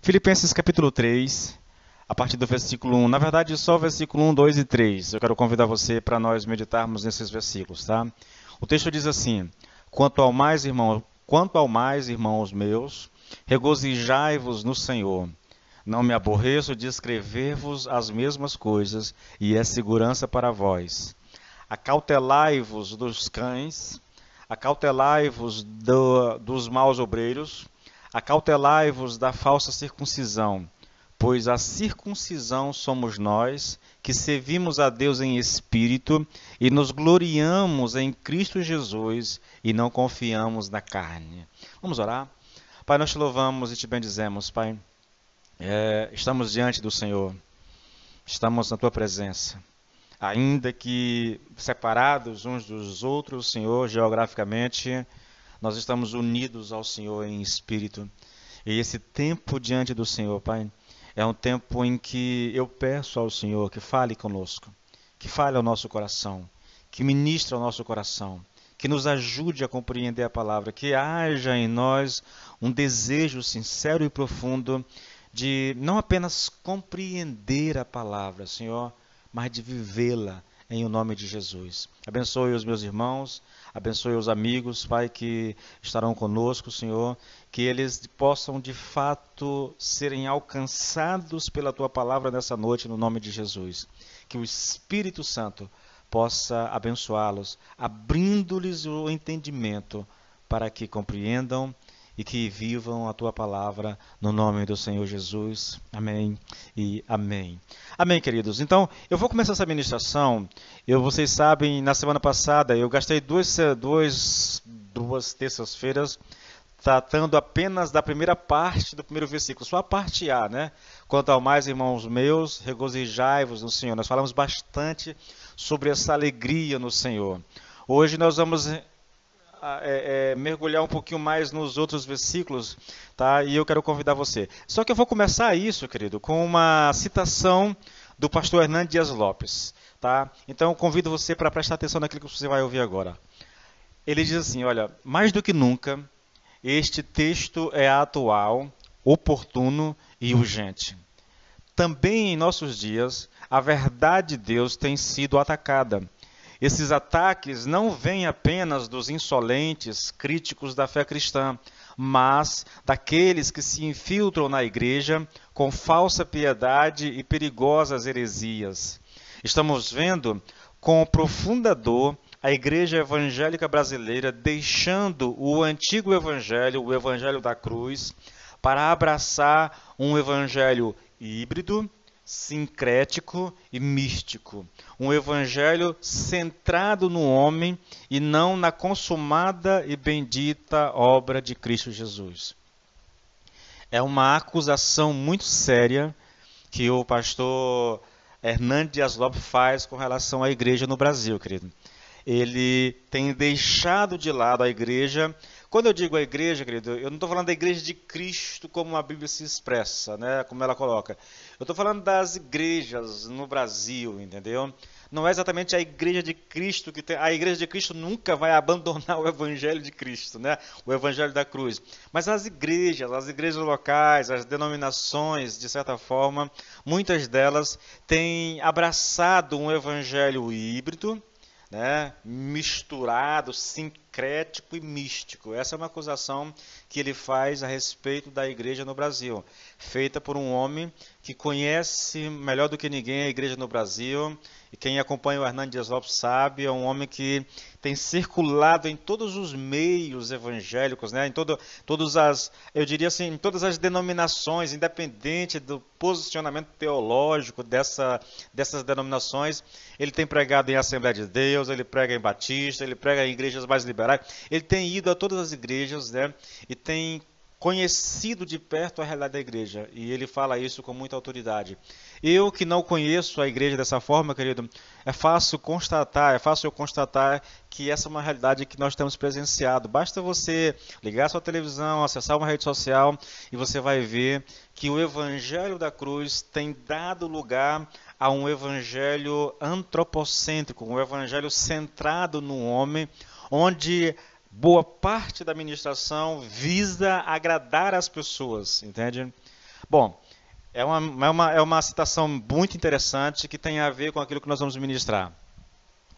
Filipenses capítulo 3, a partir do versículo 1. Na verdade, só o versículo 1, 2 e 3. Eu quero convidar você para nós meditarmos nesses versículos, tá? O texto diz assim: quanto ao mais, irmãos meus, regozijai-vos no Senhor. Não me aborreço de escrever-vos as mesmas coisas, e é segurança para vós. Acautelai-vos dos cães, acautelai-vos dos maus obreiros, acautelai-vos da falsa circuncisão, pois a circuncisão somos nós, que servimos a Deus em espírito e nos gloriamos em Cristo Jesus e não confiamos na carne. Vamos orar? Pai, nós te louvamos e te bendizemos, Pai. Estamos diante do Senhor, estamos na tua presença. Ainda que separados uns dos outros, Senhor, geograficamente, nós estamos unidos ao Senhor em espírito. E esse tempo diante do Senhor, Pai, é um tempo em que eu peço ao Senhor que fale conosco, que fale ao nosso coração, que ministre ao nosso coração, que nos ajude a compreender a palavra, que haja em nós um desejo sincero e profundo de não apenas compreender a palavra, Senhor, mas de vivê-la em o nome de Jesus. Abençoe os meus irmãos, abençoe os amigos, Pai, que estarão conosco, Senhor, que eles possam de fato serem alcançados pela Tua palavra nessa noite, no nome de Jesus. Que o Espírito Santo possa abençoá-los, abrindo-lhes o entendimento para que compreendam e que vivam a Tua palavra no nome do Senhor Jesus. Amém e amém. Amém, queridos. Então, eu vou começar essa ministração. Vocês sabem, na semana passada eu gastei duas terças-feiras tratando apenas da primeira parte do primeiro versículo, só a parte A, né? Quanto ao mais, irmãos meus, regozijai-vos no Senhor. Nós falamos bastante sobre essa alegria no Senhor. Hoje nós vamos mergulhar um pouquinho mais nos outros versículos, tá? E eu quero convidar você. Só que eu vou começar isso, querido, com uma citação do pastor Hernando Dias Lopes, tá? Então eu convido você para prestar atenção naquilo que você vai ouvir agora. Ele diz assim, olha, mais do que nunca, este texto é atual, oportuno e urgente. Também em nossos dias, a verdade de Deus tem sido atacada. Esses ataques não vêm apenas dos insolentes críticos da fé cristã, mas daqueles que se infiltram na igreja com falsa piedade e perigosas heresias. Estamos vendo com profunda dor a igreja evangélica brasileira deixando o antigo evangelho, o evangelho da cruz, para abraçar um evangelho híbrido, sincrético e místico. Um evangelho centrado no homem e não na consumada e bendita obra de Cristo Jesus. É uma acusação muito séria que o pastor Hernando Dias Lopes faz com relação à igreja no Brasil, querido. Ele tem deixado de lado a igreja. Quando eu digo a igreja, querido, eu não estou falando da igreja de Cristo como a Bíblia se expressa, né, como ela coloca. Eu estou falando das igrejas no Brasil, entendeu? Não é exatamente a igreja de Cristo que tem. A igreja de Cristo nunca vai abandonar o evangelho de Cristo, né? O evangelho da cruz. Mas as igrejas locais, as denominações, de certa forma, muitas delas têm abraçado um evangelho híbrido, né, misturado, sincrético e místico. Essa é uma acusação que ele faz a respeito da igreja no Brasil, feita por um homem que conhece melhor do que ninguém a igreja no Brasil, e quem acompanha o Hernando Dias Lopes sabe, é um homem que tem circulado em todos os meios evangélicos, né, eu diria assim, em todas as denominações, independente do posicionamento teológico dessas denominações. Ele tem pregado em Assembleia de Deus, ele prega em Batista, ele prega em igrejas mais liberais, ele tem ido a todas as igrejas, né, e tem conhecido de perto a realidade da igreja, e ele fala isso com muita autoridade. Eu que não conheço a igreja dessa forma, querido, é fácil eu constatar que essa é uma realidade que nós temos presenciado. Basta você ligar a sua televisão, acessar uma rede social, e você vai ver que o evangelho da cruz tem dado lugar a um evangelho antropocêntrico, um evangelho centrado no homem, onde boa parte da ministração visa agradar as pessoas, entende? Bom, é uma citação muito interessante que tem a ver com aquilo que nós vamos ministrar.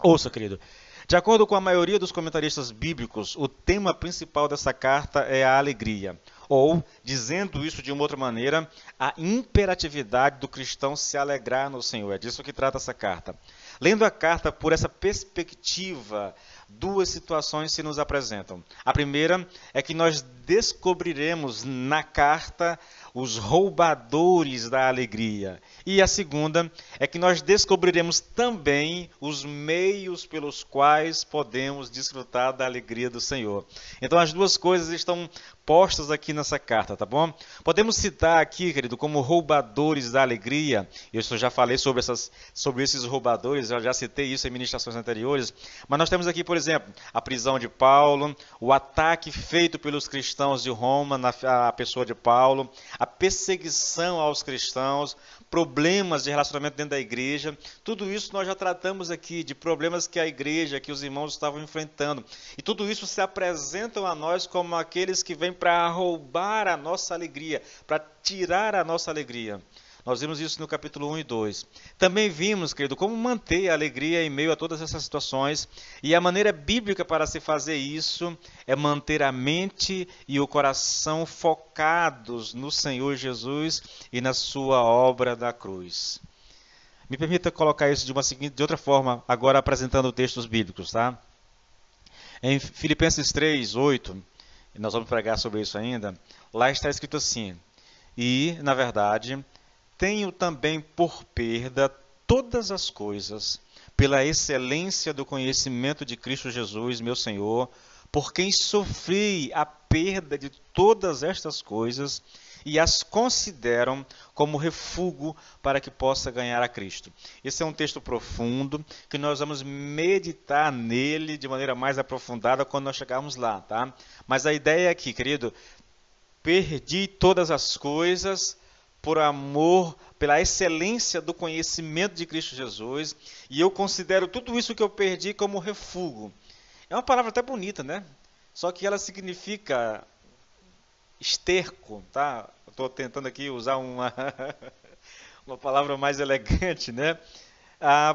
Ouça, querido. De acordo com a maioria dos comentaristas bíblicos, o tema principal dessa carta é a alegria. Ou, dizendo isso de uma outra maneira, a imperatividade do cristão se alegrar no Senhor. É disso que trata essa carta. Lendo a carta por essa perspectiva, duas situações se nos apresentam. A primeira é que nós descobriremos na carta os roubadores da alegria. E a segunda é que nós descobriremos também os meios pelos quais podemos desfrutar da alegria do Senhor. Então as duas coisas estão postas aqui nessa carta, tá bom? Podemos citar aqui, querido, como roubadores da alegria. Eu já falei sobre esses roubadores, eu já citei isso em ministrações anteriores. Mas nós temos aqui, por exemplo, a prisão de Paulo, o ataque feito pelos cristãos de Roma na pessoa de Paulo, a perseguição aos cristãos, problemas de relacionamento dentro da igreja. Tudo isso nós já tratamos aqui, de problemas que a igreja, que os irmãos estavam enfrentando. E tudo isso se apresentam a nós como aqueles que vêm para roubar a nossa alegria, para tirar a nossa alegria. Nós vimos isso no capítulo 1 e 2. Também vimos, querido, como manter a alegria em meio a todas essas situações. E a maneira bíblica para se fazer isso é manter a mente e o coração focados no Senhor Jesus e na sua obra da cruz. Me permita colocar isso de outra forma, agora apresentando textos bíblicos, tá? Em Filipenses 3, 8, e nós vamos pregar sobre isso ainda, lá está escrito assim: e, na verdade, tenho também por perda todas as coisas, pela excelência do conhecimento de Cristo Jesus, meu Senhor, por quem sofri a perda de todas estas coisas e as consideram como refúgio para que possa ganhar a Cristo. Esse é um texto profundo, que nós vamos meditar nele de maneira mais aprofundada quando nós chegarmos lá, tá? Mas a ideia aqui, querido, perdi todas as coisas por amor, pela excelência do conhecimento de Cristo Jesus, e eu considero tudo isso que eu perdi como refúgio. É uma palavra até bonita, né? Só que ela significa esterco, tá? Estou tentando aqui usar uma palavra mais elegante, né?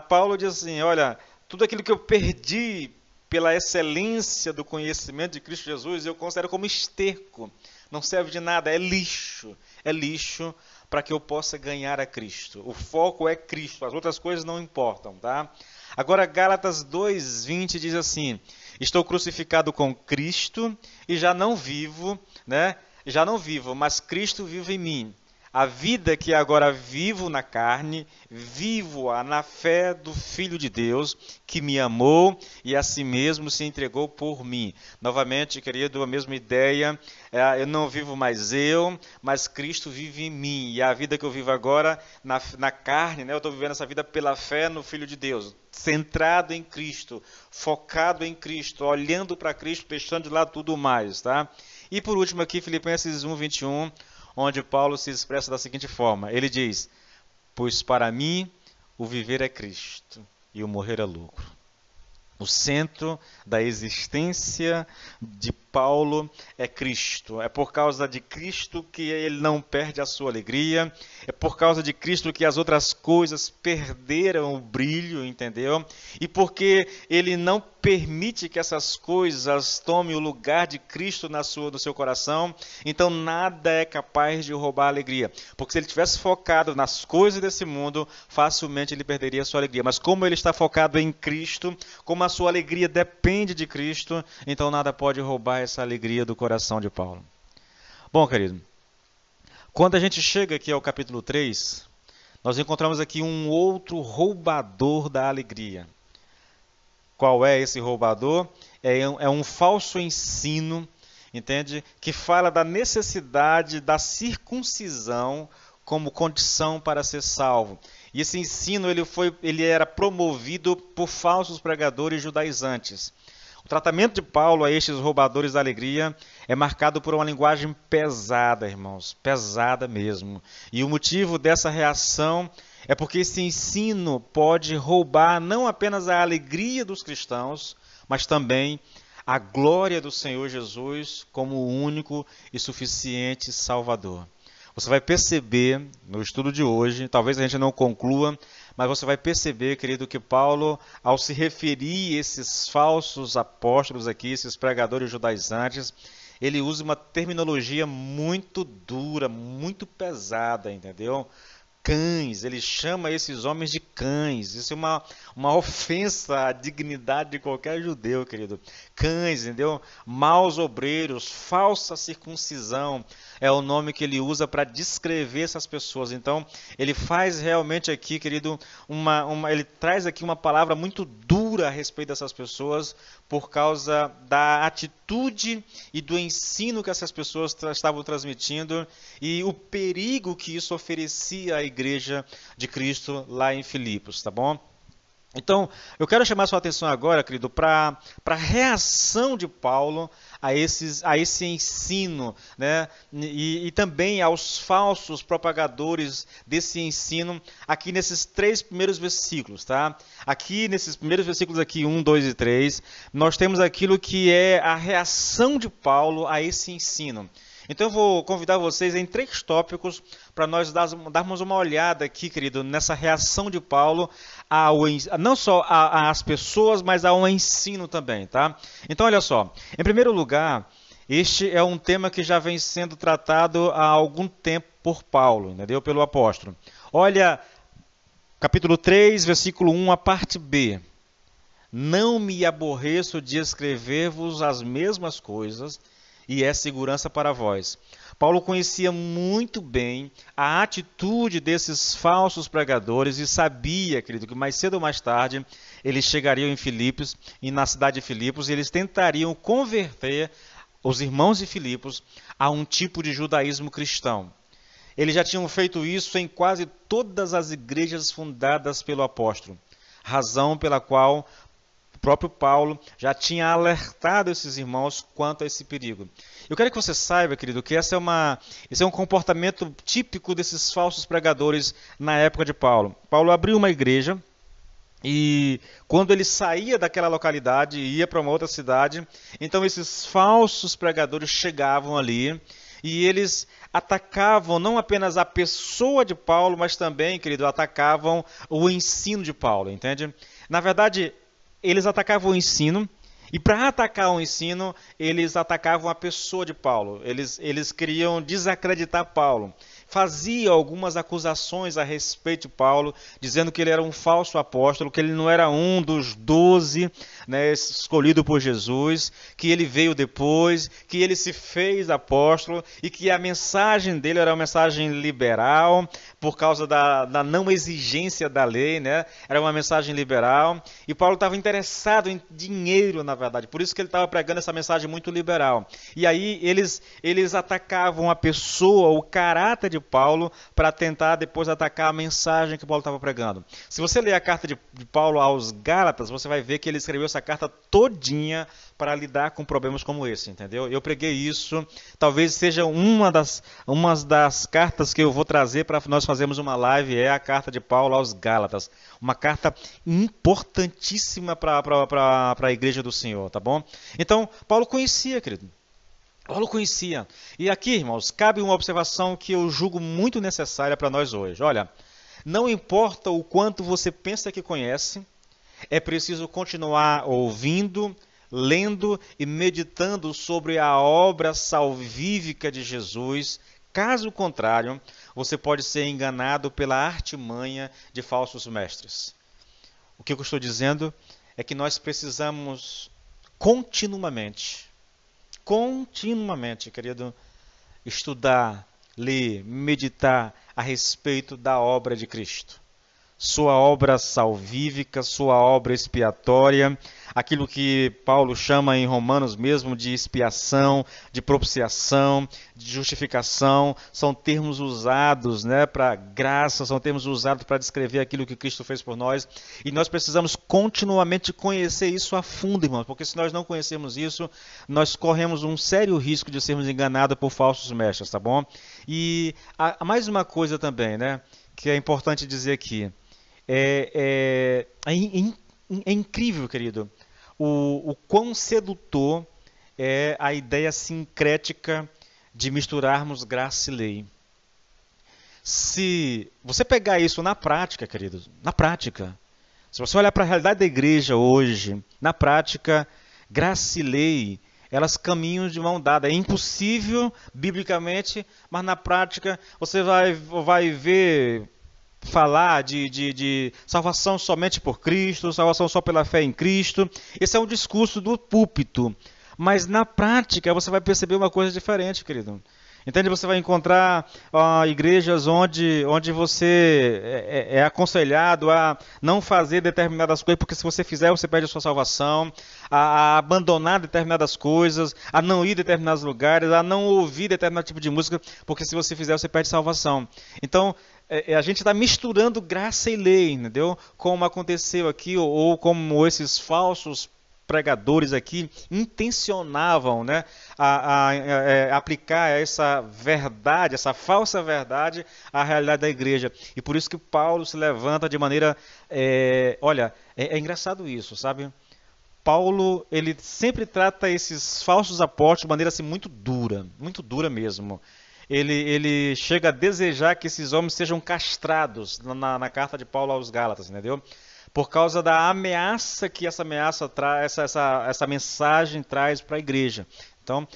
Paulo diz assim, olha, tudo aquilo que eu perdi pela excelência do conhecimento de Cristo Jesus, eu considero como esterco. Não serve de nada, é lixo. É lixo para que eu possa ganhar a Cristo. O foco é Cristo, as outras coisas não importam, tá? Agora, Gálatas 2:20 diz assim: estou crucificado com Cristo e já não vivo, né? Já não vivo, mas Cristo vive em mim. A vida que agora vivo na carne, vivo-a na fé do Filho de Deus, que me amou e a si mesmo se entregou por mim. Novamente, querido, a mesma ideia, eu não vivo mais eu, mas Cristo vive em mim. E a vida que eu vivo agora na carne, né, eu estou vivendo essa vida pela fé no Filho de Deus, centrado em Cristo, focado em Cristo, olhando para Cristo, deixando de lado tudo mais, tá? E por último aqui, Filipenses 1:21, onde Paulo se expressa da seguinte forma, ele diz, pois para mim o viver é Cristo e o morrer é lucro. O centro da existência de Paulo é Cristo. É por causa de Cristo que ele não perde a sua alegria. É por causa de Cristo que as outras coisas perderam o brilho, entendeu? E porque ele não permite que essas coisas tomem o lugar de Cristo no seu coração, então nada é capaz de roubar a alegria. Porque se ele tivesse focado nas coisas desse mundo, facilmente ele perderia a sua alegria. Mas como ele está focado em Cristo, como a sua alegria depende de Cristo, então nada pode roubar essa alegria do coração de Paulo. Bom, querido, quando a gente chega aqui ao capítulo 3, nós encontramos aqui um outro roubador da alegria. Qual é esse roubador? É um falso ensino, entende? Que fala da necessidade da circuncisão como condição para ser salvo. E esse ensino ele era promovido por falsos pregadores judaizantes. O tratamento de Paulo a estes roubadores da alegria é marcado por uma linguagem pesada, irmãos, pesada mesmo. E o motivo dessa reação é porque esse ensino pode roubar não apenas a alegria dos cristãos, mas também a glória do Senhor Jesus como o único e suficiente Salvador. Você vai perceber no estudo de hoje, talvez a gente não conclua, mas você vai perceber, querido, que Paulo, ao se referir a esses falsos apóstolos aqui, esses pregadores judaizantes, ele usa uma terminologia muito dura, muito pesada, entendeu? Cães, ele chama esses homens de cães. Isso é uma ofensa à dignidade de qualquer judeu, querido. Cães, entendeu? Maus obreiros, falsa circuncisão é o nome que ele usa para descrever essas pessoas. Então, ele faz realmente aqui, querido, ele traz aqui uma palavra muito dura a respeito dessas pessoas por causa da atitude e do ensino que essas pessoas estavam transmitindo e o perigo que isso oferecia à igreja de Cristo lá em Filipos, tá bom? Então, eu quero chamar sua atenção agora, querido, para a reação de Paulo a esse ensino, né? E também aos falsos propagadores desse ensino, aqui nesses 3 primeiros versículos. Tá? Aqui, nesses primeiros versículos, aqui, 1, 2 e 3, nós temos aquilo que é a reação de Paulo a esse ensino. Então eu vou convidar vocês em 3 tópicos para nós darmos uma olhada aqui, querido, nessa reação de Paulo, não só às pessoas, mas ao ensino também, tá? Então olha só, em primeiro lugar, este é um tema que já vem sendo tratado há algum tempo por Paulo, entendeu? Pelo apóstolo. Olha, capítulo 3, versículo 1, a parte B. Não me aborreço de escrever-vos as mesmas coisas, e é segurança para vós. Paulo conhecia muito bem a atitude desses falsos pregadores e sabia, querido, que mais cedo ou mais tarde eles chegariam em Filipos, e na cidade de Filipos, e eles tentariam converter os irmãos de Filipos a um tipo de judaísmo cristão. Eles já tinham feito isso em quase todas as igrejas fundadas pelo apóstolo, razão pela qual o próprio Paulo já tinha alertado esses irmãos quanto a esse perigo. Eu quero que você saiba, querido, que esse é um comportamento típico desses falsos pregadores na época de Paulo. Paulo abriu uma igreja e quando ele saía daquela localidade e ia para uma outra cidade, então esses falsos pregadores chegavam ali e eles atacavam não apenas a pessoa de Paulo, mas também, querido, atacavam o ensino de Paulo, entende? Na verdade, eles atacavam o ensino, e para atacar o ensino, eles atacavam a pessoa de Paulo. Eles queriam desacreditar Paulo. Fazia algumas acusações a respeito de Paulo, dizendo que ele era um falso apóstolo, que ele não era um dos 12, né, escolhido por Jesus, que ele veio depois, que ele se fez apóstolo e que a mensagem dele era uma mensagem liberal, por causa da não exigência da lei, né? Era uma mensagem liberal. E Paulo estava interessado em dinheiro, na verdade, por isso que ele estava pregando essa mensagem muito liberal. E aí eles atacavam a pessoa, o caráter de Paulo, para tentar depois atacar a mensagem que Paulo estava pregando. Se você ler a carta de Paulo aos Gálatas, você vai ver que ele escreveu essa carta todinha para lidar com problemas como esse, entendeu? Eu preguei isso, talvez seja uma das cartas que eu vou trazer para nós fazermos uma live, é a carta de Paulo aos Gálatas, uma carta importantíssima para a igreja do Senhor, tá bom? Então, Paulo conhecia, querido. Paulo conhecia. E aqui, irmãos, cabe uma observação que eu julgo muito necessária para nós hoje. Olha, não importa o quanto você pensa que conhece, é preciso continuar ouvindo, lendo e meditando sobre a obra salvífica de Jesus. Caso contrário, você pode ser enganado pela artimanha de falsos mestres. O que eu estou dizendo é que nós precisamos continuamente, querido, estudar, ler, meditar a respeito da obra de Cristo. Sua obra salvífica, sua obra expiatória, aquilo que Paulo chama em Romanos mesmo de expiação, de propiciação, de justificação, são termos usados, né, para graça, são termos usados para descrever aquilo que Cristo fez por nós, e nós precisamos continuamente conhecer isso a fundo, irmãos, porque se nós não conhecermos isso, nós corremos um sério risco de sermos enganados por falsos mestres, tá bom? E há mais uma coisa também, né, que é importante dizer aqui. É incrível, querido, o quão sedutor é a ideia sincrética de misturarmos graça e lei. se você pegar isso na prática, queridos, na prática, se você olhar para a realidade da igreja hoje, na prática, graça e lei, elas caminham de mão dada. É impossível, biblicamente, mas na prática você vai ver falar de salvação somente por Cristo, salvação só pela fé em Cristo. Esse é um discurso do púlpito. Mas na prática você vai perceber uma coisa diferente, querido. Entende? Você vai encontrar igrejas onde você é aconselhado a não fazer determinadas coisas, porque se você fizer, você perde a sua salvação, a abandonar determinadas coisas, a não ir a determinados lugares, a não ouvir determinado tipo de música, porque se você fizer, você perde salvação. Então, a gente está misturando graça e lei, entendeu? Como aconteceu aqui, ou como esses falsos pregadores aqui intencionavam, né, a aplicar essa verdade, essa falsa verdade à realidade da igreja. E por isso que Paulo se levanta de maneira... olha, é engraçado isso, sabe? Paulo, ele sempre trata esses falsos apóstolos de maneira assim, muito dura mesmo. Ele chega a desejar que esses homens sejam castrados na carta de Paulo aos Gálatas, entendeu? Por causa da ameaça que essa mensagem traz para a igreja. Então,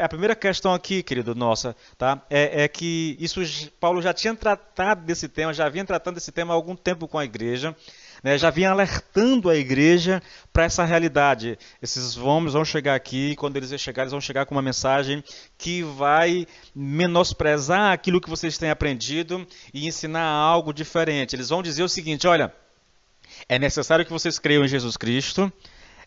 a primeira questão aqui, querido, nossa, tá? É que isso Paulo já tinha tratado desse tema, já vinha tratando desse tema há algum tempo com a igreja, né? Já vinha alertando a igreja para essa realidade. Esses homens vão chegar aqui, e quando eles chegarem, eles vão chegar com uma mensagem que vai menosprezar aquilo que vocês têm aprendido e ensinar algo diferente. Eles vão dizer o seguinte, olha, é necessário que vocês creiam em Jesus Cristo,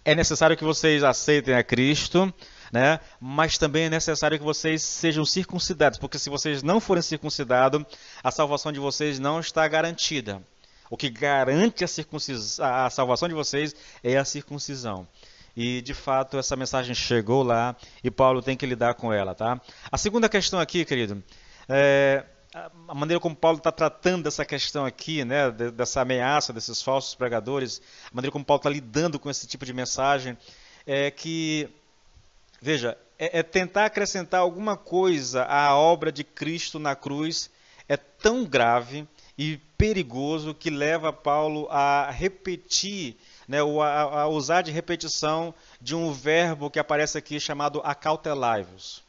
é necessário que vocês aceitem a Cristo, né? Mas também é necessário que vocês sejam circuncidados, porque se vocês não forem circuncidados, a salvação de vocês não está garantida. O que garante a salvação de vocês é a circuncisão. E, de fato, essa mensagem chegou lá e Paulo tem que lidar com ela, tá? A segunda questão aqui, querido, a maneira como Paulo está tratando dessa questão aqui, né, dessa ameaça desses falsos pregadores, a maneira como Paulo está lidando com esse tipo de mensagem, é que, veja, é tentar acrescentar alguma coisa à obra de Cristo na cruz é tão grave e perigoso que leva Paulo a repetir, né, a usar de repetição de um verbo que aparece aqui chamado acautelai-vos.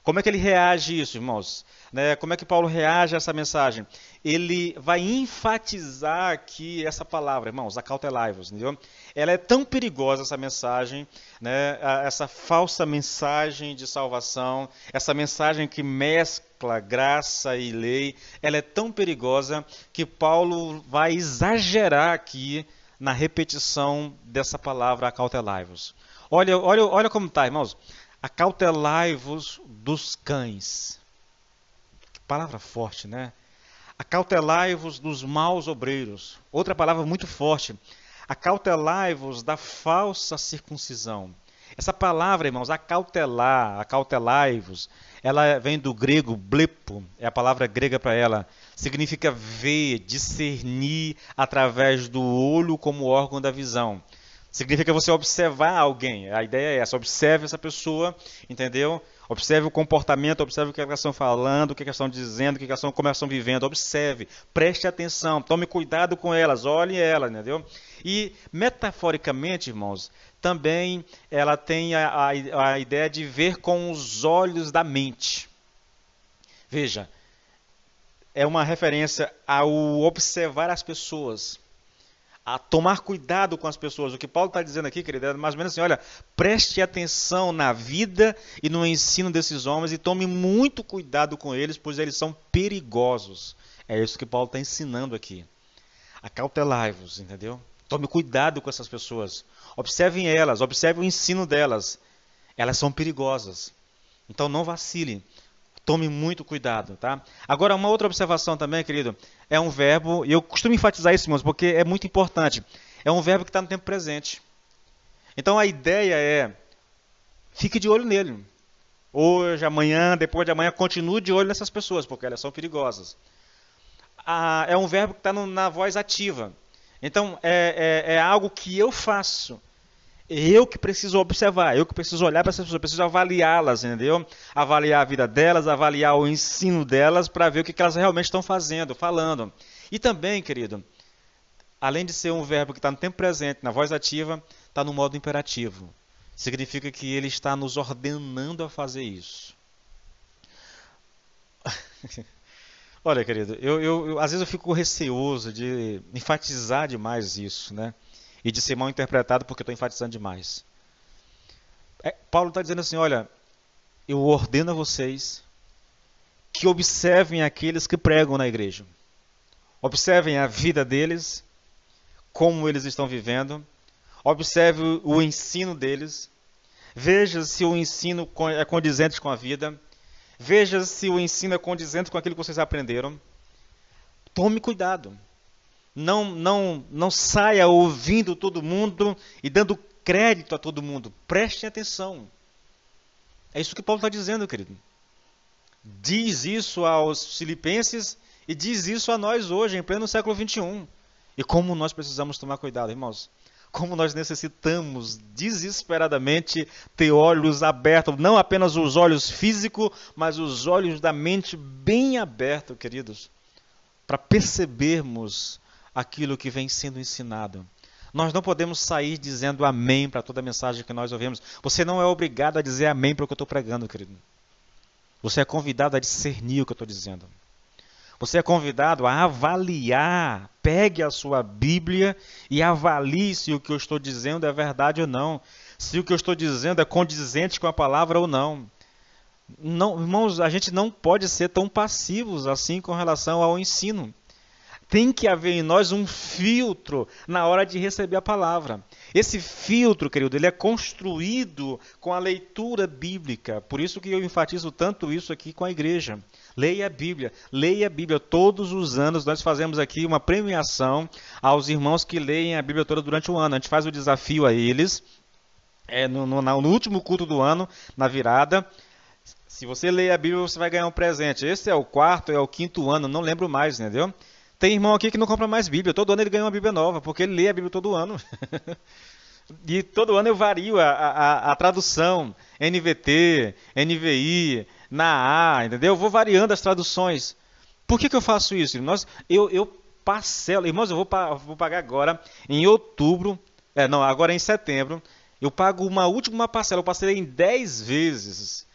Como é que ele reage a isso, irmãos? Né, como é que Paulo reage a essa mensagem? Ele vai enfatizar aqui essa palavra, irmãos, acautelai-vos, entendeu? Ela é tão perigosa, essa mensagem, né, essa falsa mensagem de salvação, essa mensagem que mescla graça e lei, ela é tão perigosa que Paulo vai exagerar aqui na repetição dessa palavra acautelai-vos. Olha como está, irmãos. Acautelai-vos dos cães. Que palavra forte, né? Acautelai-vos dos maus obreiros. Outra palavra muito forte. Acautelai-vos da falsa circuncisão. Essa palavra, irmãos, acautelar, acautelai-vos, ela vem do grego blepo, é a palavra grega para ela. Significa ver, discernir através do olho como órgão da visão. Significa você observar alguém. A ideia é essa, observe essa pessoa, entendeu? Observe o comportamento, observe o que elas estão falando, o que elas estão dizendo, como elas estão vivendo. Observe, preste atenção, tome cuidado com elas, olhe elas, entendeu? E, metaforicamente, irmãos, também ela tem a ideia de ver com os olhos da mente. Veja, é uma referência ao observar as pessoas, a tomar cuidado com as pessoas. O que Paulo está dizendo aqui, querido, é mais ou menos assim, olha, preste atenção na vida e no ensino desses homens e tome muito cuidado com eles, pois eles são perigosos. É isso que Paulo está ensinando aqui. Acautelai-vos, entendeu? Tome cuidado com essas pessoas. Observem elas, observe o ensino delas. Elas são perigosas. Então não vacile. Tome muito cuidado, tá? Agora, uma outra observação também, querido, é um verbo, e eu costumo enfatizar isso, irmãos, porque é muito importante. É um verbo que está no tempo presente. Então, a ideia é, fique de olho nele. Hoje, amanhã, depois de amanhã, continue de olho nessas pessoas, porque elas são perigosas. É um verbo que está na voz ativa. Então, é algo que eu faço. Eu que preciso observar, eu que preciso olhar para essas pessoas, preciso avaliá-las, entendeu? Avaliar a vida delas, avaliar o ensino delas, para ver o que elas realmente estão fazendo, falando. E também, querido, além de ser um verbo que está no tempo presente, na voz ativa, está no modo imperativo. Significa que ele está nos ordenando a fazer isso. Olha, querido, às vezes eu fico receoso de enfatizar demais isso, né? E de ser mal interpretado porque estou enfatizando demais. Paulo está dizendo assim, olha, eu ordeno a vocês que observem aqueles que pregam na igreja. Observem a vida deles, como eles estão vivendo. Observe o ensino deles. Veja se o ensino é condizente com a vida. Veja se o ensino é condizente com aquilo que vocês aprenderam. Tome cuidado. Não saia ouvindo todo mundo e dando crédito a todo mundo. Prestem atenção. É isso que Paulo está dizendo, querido. Diz isso aos filipenses e diz isso a nós hoje, em pleno século XXI. E como nós precisamos tomar cuidado, irmãos. Como nós necessitamos desesperadamente ter olhos abertos, não apenas os olhos físicos, mas os olhos da mente bem abertos, queridos, para percebermos aquilo que vem sendo ensinado. Nós não podemos sair dizendo amém para toda mensagem que nós ouvimos. Você não é obrigado a dizer amém para o que eu estou pregando, querido. Você é convidado a discernir o que eu estou dizendo. Você é convidado a avaliar. Pegue a sua Bíblia e avalie se o que eu estou dizendo é verdade ou não. Se o que eu estou dizendo é condizente com a palavra ou não. Não, irmãos, a gente não pode ser tão passivos assim com relação ao ensino. Tem que haver em nós um filtro na hora de receber a palavra. Esse filtro, querido, ele é construído com a leitura bíblica. Por isso que eu enfatizo tanto isso aqui com a igreja. Leia a Bíblia. Leia a Bíblia. Todos os anos nós fazemos aqui uma premiação aos irmãos que leem a Bíblia toda durante o ano. A gente faz o desafio a eles, no último culto do ano, na virada. Se você ler a Bíblia, você vai ganhar um presente. Esse é o quarto, é o quinto ano, não lembro mais, entendeu? Tem irmão aqui que não compra mais Bíblia. Todo ano ele ganha uma Bíblia nova, porque ele lê a Bíblia todo ano. E todo ano eu vario a tradução, NVT, NVI, na A, entendeu? Eu vou variando as traduções. Por que eu faço isso? Eu parcelo, irmãos, eu vou pagar agora em outubro, agora em setembro, eu pago uma última parcela, eu parcelei em 10 vezes.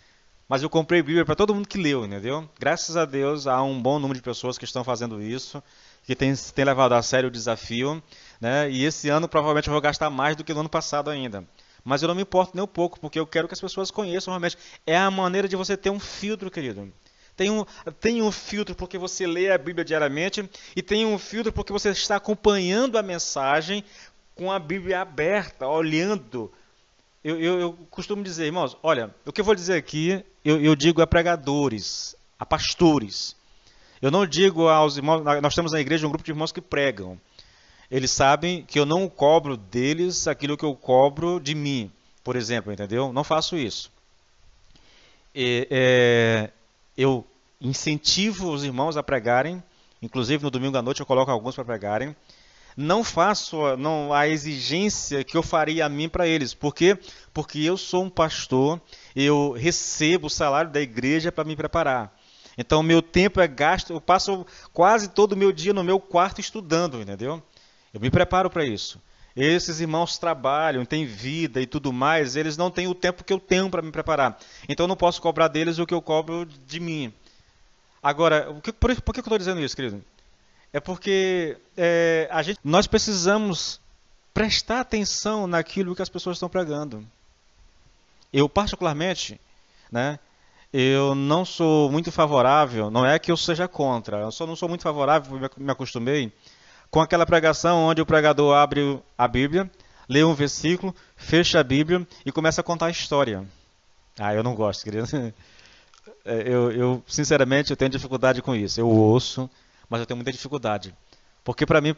Mas eu comprei Bíblia para todo mundo que leu, entendeu? Graças a Deus há um bom número de pessoas que estão fazendo isso, que tem levado a sério o desafio, né? E esse ano provavelmente eu vou gastar mais do que no ano passado ainda. Mas eu não me importo nem um pouco, porque eu quero que as pessoas conheçam realmente. É a maneira de você ter um filtro, querido. Tem um filtro porque você lê a Bíblia diariamente e tem um filtro porque você está acompanhando a mensagem com a Bíblia aberta, olhando. Eu costumo dizer, irmãos, olha, o que eu vou dizer aqui, eu digo a pregadores, a pastores. Eu não digo aos irmãos, nós temos na igreja um grupo de irmãos que pregam. Eles sabem que eu não cobro deles aquilo que eu cobro de mim, por exemplo, entendeu? Não faço isso. Eu incentivo os irmãos a pregarem, inclusive no domingo à noite eu coloco alguns para pregarem. Não faço a exigência que eu faria a mim para eles. Por quê? Porque eu sou um pastor, eu recebo o salário da igreja para me preparar. Então, o meu tempo é gasto, eu passo quase todo o meu dia no meu quarto estudando, entendeu? Eu me preparo para isso. Esses irmãos trabalham, têm vida e tudo mais, eles não têm o tempo que eu tenho para me preparar. Então, eu não posso cobrar deles o que eu cobro de mim. Agora, por que eu estou dizendo isso, querido? É porque nós precisamos prestar atenção naquilo que as pessoas estão pregando. Eu, particularmente, né, eu não sou muito favorável, não é que eu seja contra, eu só não sou muito favorável, me acostumei, com aquela pregação onde o pregador abre a Bíblia, lê um versículo, fecha a Bíblia e começa a contar a história. Eu não gosto, querido. Sinceramente, eu tenho dificuldade com isso. Eu ouço, mas eu tenho muita dificuldade. Porque para mim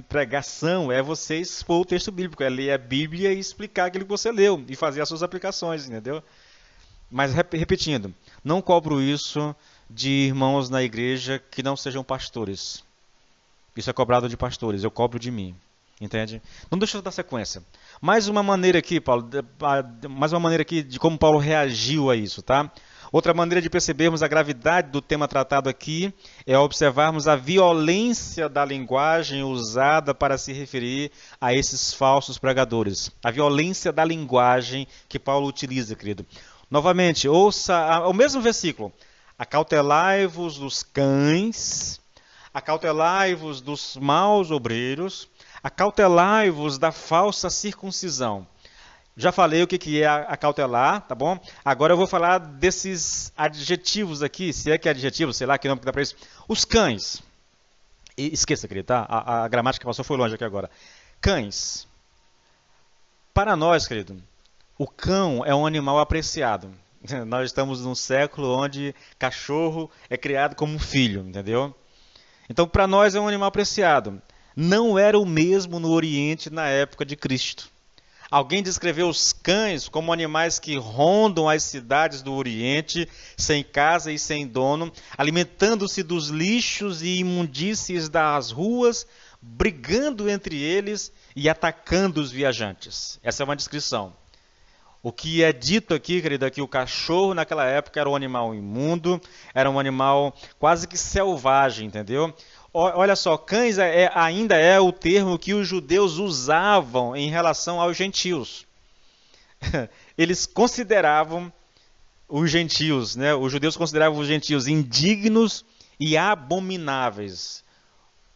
pregação é você expor o texto bíblico, é ler a Bíblia e explicar aquilo que você leu e fazer as suas aplicações, entendeu? Mas repetindo, não cobro isso de irmãos na igreja que não sejam pastores. Isso é cobrado de pastores, eu cobro de mim, entende? Não deixa eu dar sequência. Mais uma maneira aqui, Paulo, mais uma maneira aqui de como Paulo reagiu a isso, tá? Outra maneira de percebermos a gravidade do tema tratado aqui é observarmos a violência da linguagem usada para se referir a esses falsos pregadores. A violência da linguagem que Paulo utiliza, querido. Novamente, ouça o mesmo versículo. Acautelai-vos dos cães, acautelai-vos dos maus obreiros, acautelai-vos da falsa circuncisão. Já falei o que é acautelar, tá bom? Agora eu vou falar desses adjetivos aqui, se é que é adjetivo, sei lá que nome que dá para isso. Os cães. E esqueça, querido, tá? A gramática que passou foi longe aqui agora. Cães. Para nós, querido, o cão é um animal apreciado. Nós estamos num século onde cachorro é criado como um filho, entendeu? Então, para nós é um animal apreciado. Não era o mesmo no Oriente na época de Cristo. Alguém descreveu os cães como animais que rondam as cidades do Oriente, sem casa e sem dono, alimentando-se dos lixos e imundícies das ruas, brigando entre eles e atacando os viajantes. Essa é uma descrição. O que é dito aqui, querida, é que o cachorro naquela época era um animal imundo, era um animal quase que selvagem, entendeu? Olha só, cães ainda é o termo que os judeus usavam em relação aos gentios. Eles consideravam os gentios, né? Os judeus consideravam os gentios indignos e abomináveis.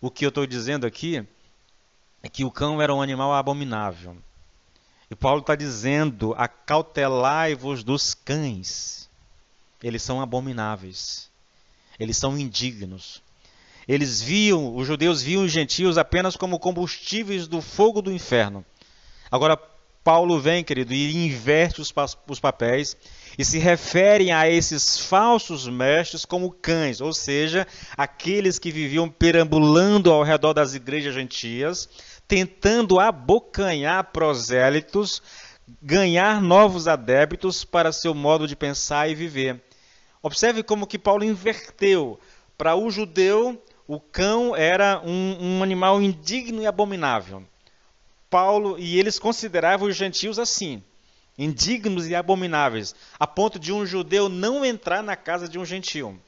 O que eu estou dizendo aqui é que o cão era um animal abominável. E Paulo está dizendo, acautelai-vos dos cães. Eles são abomináveis. Eles são indignos. Os judeus viam os gentios apenas como combustíveis do fogo do inferno. Agora, Paulo vem, querido, e inverte os papéis e se refere a esses falsos mestres como cães, ou seja, aqueles que viviam perambulando ao redor das igrejas gentias, tentando abocanhar prosélitos, ganhar novos adeptos para seu modo de pensar e viver. Observe como que Paulo inverteu. Para o judeu, o cão era um animal indigno e abominável. Paulo e eles consideravam os gentios assim, indignos e abomináveis, a ponto de um judeu não entrar na casa de um gentio,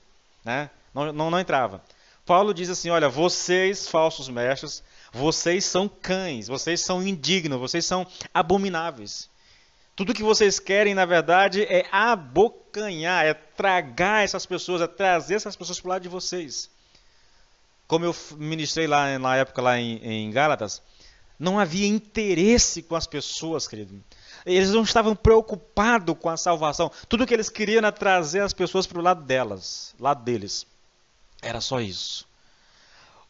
né? Não entrava. Paulo diz assim, olha, vocês, falsos mestres, vocês são cães, vocês são indignos, vocês são abomináveis. Tudo que vocês querem, na verdade, é abocanhar, é tragar essas pessoas, é trazer essas pessoas para o lado de vocês. Como eu ministrei lá na época lá em Gálatas, não havia interesse com as pessoas, querido. Eles não estavam preocupados com a salvação. Tudo que eles queriam era trazer as pessoas para o lado deles. Era só isso.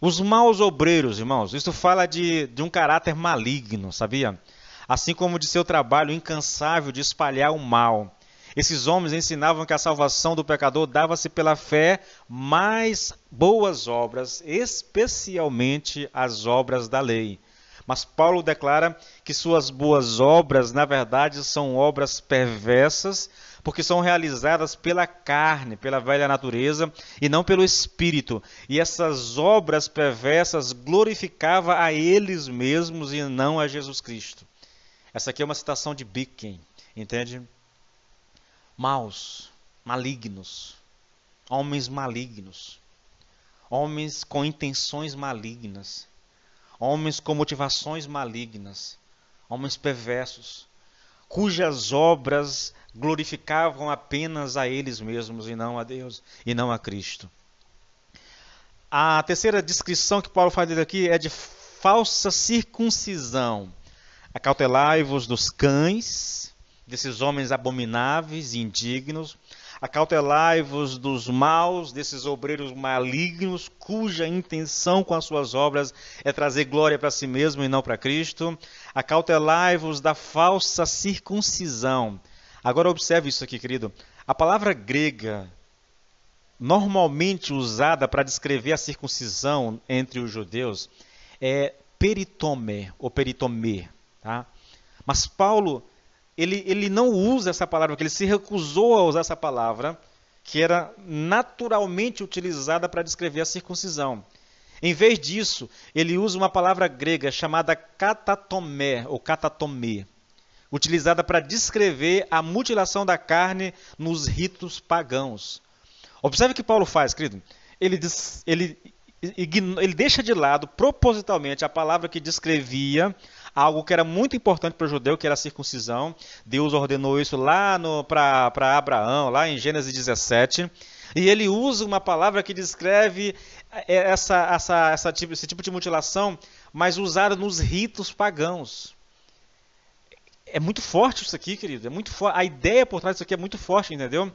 Os maus obreiros, irmãos, isso fala de um caráter maligno, sabia? Assim como de seu trabalho incansável de espalhar o mal. Esses homens ensinavam que a salvação do pecador dava-se pela fé, mais boas obras, especialmente as obras da lei. Mas Paulo declara que suas boas obras, na verdade, são obras perversas, porque são realizadas pela carne, pela velha natureza, e não pelo Espírito. E essas obras perversas glorificavam a eles mesmos e não a Jesus Cristo. Essa aqui é uma citação de Bicken, entende? Maus, malignos, homens com intenções malignas, homens com motivações malignas, homens perversos, cujas obras glorificavam apenas a eles mesmos e não a Deus e não a Cristo. A terceira descrição que Paulo faz aqui é de falsa circuncisão. Acautelai-vos dos cães, desses homens abomináveis e indignos. Acautelai-vos dos maus, desses obreiros malignos, cuja intenção com as suas obras é trazer glória para si mesmo e não para Cristo. Acautelai-vos da falsa circuncisão. Agora observe isso aqui, querido. A palavra grega, normalmente usada para descrever a circuncisão entre os judeus, é peritome, ou peritomê. Tá? Mas Paulo, ele não usa essa palavra, porque ele se recusou a usar essa palavra, que era naturalmente utilizada para descrever a circuncisão. Em vez disso, ele usa uma palavra grega chamada katatomé, ou katatomê, utilizada para descrever a mutilação da carne nos ritos pagãos. Observe o que Paulo faz, querido. Ele deixa de lado propositalmente a palavra que descrevia algo que era muito importante para o judeu, que era a circuncisão. Deus ordenou isso lá para Abraão, lá em Gênesis 17. E ele usa uma palavra que descreve esse tipo de mutilação, mas usada nos ritos pagãos. É muito forte isso aqui, querido. É muito forte. A ideia por trás disso aqui é muito forte, entendeu?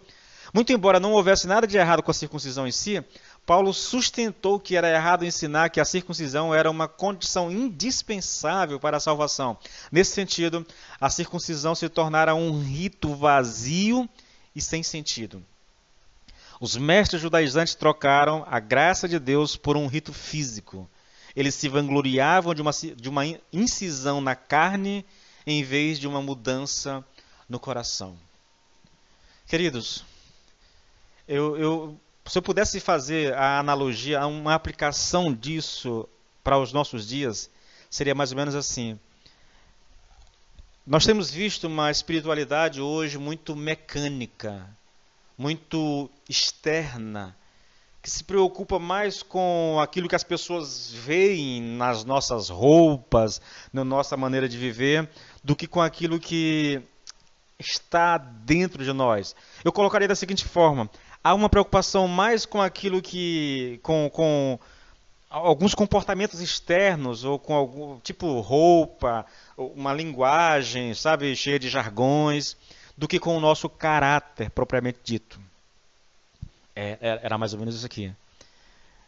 Muito embora não houvesse nada de errado com a circuncisão em si, Paulo sustentou que era errado ensinar que a circuncisão era uma condição indispensável para a salvação. Nesse sentido, a circuncisão se tornara um rito vazio e sem sentido. Os mestres judaizantes trocaram a graça de Deus por um rito físico. Eles se vangloriavam de uma incisão na carne em vez de uma mudança no coração. Queridos, se eu pudesse fazer a analogia, uma aplicação disso para os nossos dias, seria mais ou menos assim. Nós temos visto uma espiritualidade hoje muito mecânica, muito externa, que se preocupa mais com aquilo que as pessoas veem nas nossas roupas, na nossa maneira de viver, do que com aquilo que está dentro de nós. Eu colocaria da seguinte forma: há uma preocupação mais com aquilo que, com alguns comportamentos externos, ou com algum tipo roupa, uma linguagem, sabe, cheia de jargões, do que com o nosso caráter propriamente dito. Era mais ou menos isso aqui.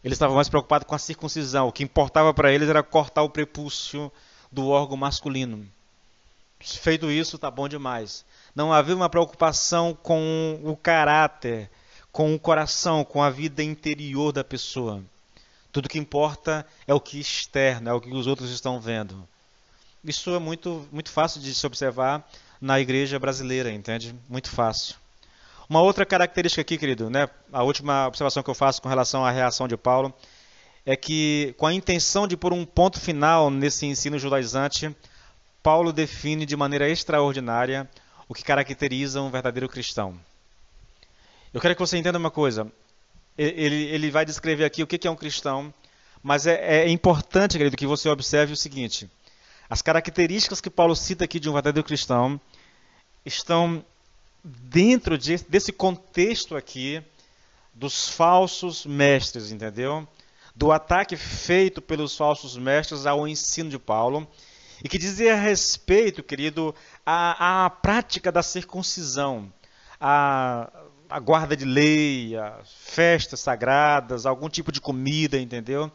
Eles estavam mais preocupados com a circuncisão. O que importava para eles era cortar o prepúcio do órgão masculino. Feito isso, está bom demais. Não havia uma preocupação com o caráter, com o coração, com a vida interior da pessoa. Tudo que importa é o que é externo, é o que os outros estão vendo. Isso é muito fácil de se observar na igreja brasileira, entende? Muito fácil. Uma outra característica aqui, querido, né? A última observação que eu faço com relação à reação de Paulo é que, com a intenção de pôr um ponto final nesse ensino judaizante, Paulo define de maneira extraordinária o que caracteriza um verdadeiro cristão. Eu quero que você entenda uma coisa. Ele vai descrever aqui o que é um cristão, mas é importante, querido, que você observe o seguinte: as características que Paulo cita aqui de um verdadeiro cristão estão dentro desse contexto aqui dos falsos mestres, entendeu? Do ataque feito pelos falsos mestres ao ensino de Paulo, e que dizia respeito, querido, à prática da circuncisão, à guarda de lei, a festas sagradas, algum tipo de comida, entendeu?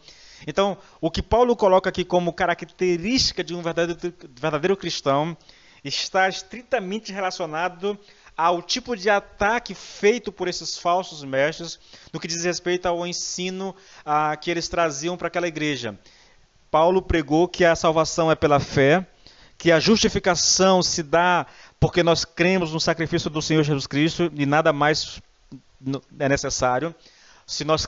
Então, o que Paulo coloca aqui como característica de um verdadeiro cristão está estritamente relacionado ao tipo de ataque feito por esses falsos mestres no que diz respeito ao ensino que eles traziam para aquela igreja. Paulo pregou que a salvação é pela fé, que a justificação se dá porque nós cremos no sacrifício do Senhor Jesus Cristo e nada mais é necessário. Se nós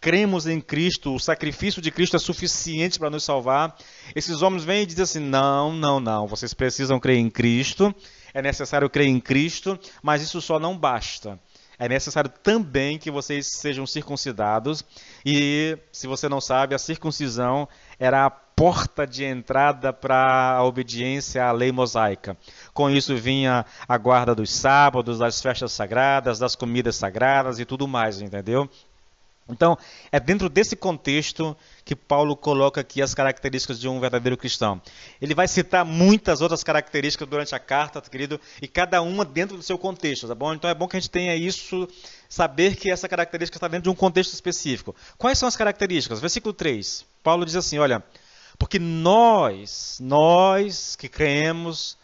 cremos em Cristo, o sacrifício de Cristo é suficiente para nos salvar. Esses homens vêm e dizem assim: não, vocês precisam crer em Cristo, é necessário crer em Cristo, mas isso só não basta. É necessário também que vocês sejam circuncidados. E, se você não sabe, a circuncisão era a porta de entrada para a obediência à lei mosaica. Com isso vinha a guarda dos sábados, das festas sagradas, das comidas sagradas e tudo mais, entendeu? Então, é dentro desse contexto que Paulo coloca aqui as características de um verdadeiro cristão. Ele vai citar muitas outras características durante a carta, querido, e cada uma dentro do seu contexto, tá bom? Então é bom que a gente tenha isso, saber que essa característica está dentro de um contexto específico. Quais são as características? Versículo 3. Paulo diz assim, olha: porque nós que cremos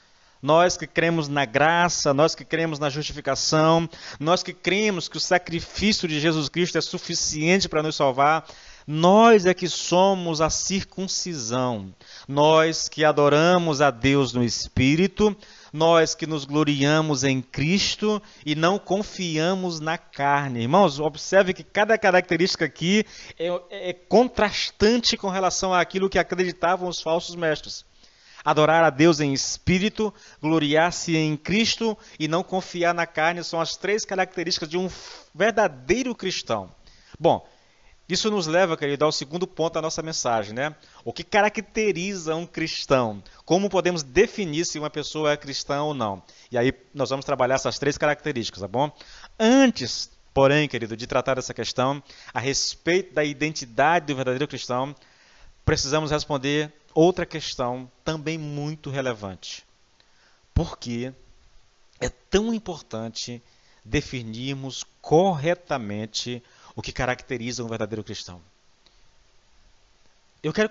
na graça, nós que cremos na justificação, nós que cremos que o sacrifício de Jesus Cristo é suficiente para nos salvar, nós é que somos a circuncisão. Nós que adoramos a Deus no Espírito, Nós que nos gloriamos em Cristo e não confiamos na carne. Irmãos, observe que cada característica aqui é contrastante com relação àquilo que acreditavam os falsos mestres. Adorar a Deus em espírito, gloriar-se em Cristo e não confiar na carne são as três características de um verdadeiro cristão. Bom, isso nos leva, querido, ao segundo ponto da nossa mensagem, né? O que caracteriza um cristão? Como podemos definir se uma pessoa é cristã ou não? E aí nós vamos trabalhar essas três características, tá bom? Antes, porém, querido, de tratar dessa questão, a respeito da identidade do verdadeiro cristão, precisamos responder outra questão também muito relevante. Por que é tão importante definirmos corretamente o que caracteriza um verdadeiro cristão? Eu quero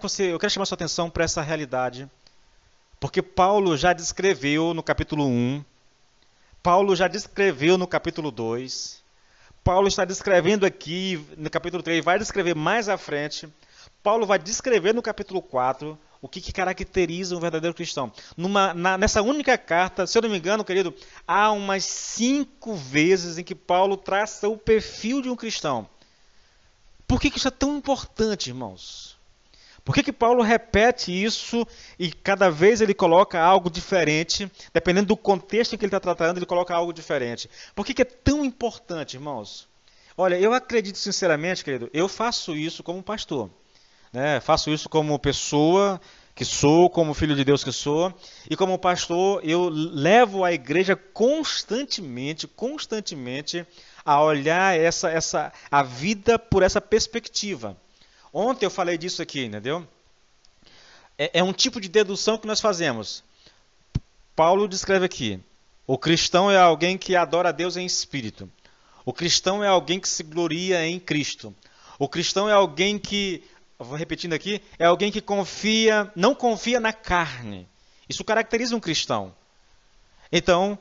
chamar sua atenção para essa realidade, porque Paulo já descreveu no capítulo 1, Paulo já descreveu no capítulo 2, Paulo está descrevendo aqui no capítulo 3, vai descrever mais à frente, Paulo vai descrever no capítulo 4 o que caracteriza um verdadeiro cristão. Nessa única carta, se eu não me engano, querido, há umas 5 vezes em que Paulo traça o perfil de um cristão. Por que isso é tão importante, irmãos? Por que Paulo repete isso e cada vez ele coloca algo diferente, dependendo do contexto em que ele está tratando, ele coloca algo diferente? Por que é tão importante, irmãos? Olha, eu acredito sinceramente, querido, eu faço isso como pastor. Né? Faço isso como pessoa que sou, como filho de Deus que sou, e como pastor eu levo a igreja constantemente a olhar a vida por essa perspectiva. Ontem eu falei disso aqui, entendeu? É um tipo de dedução que nós fazemos. Paulo descreve aqui, o cristão é alguém que adora a Deus em espírito. O cristão é alguém que se gloria em Cristo. O cristão é alguém que, vou repetindo aqui, é alguém que não confia na carne. Isso caracteriza um cristão. Então,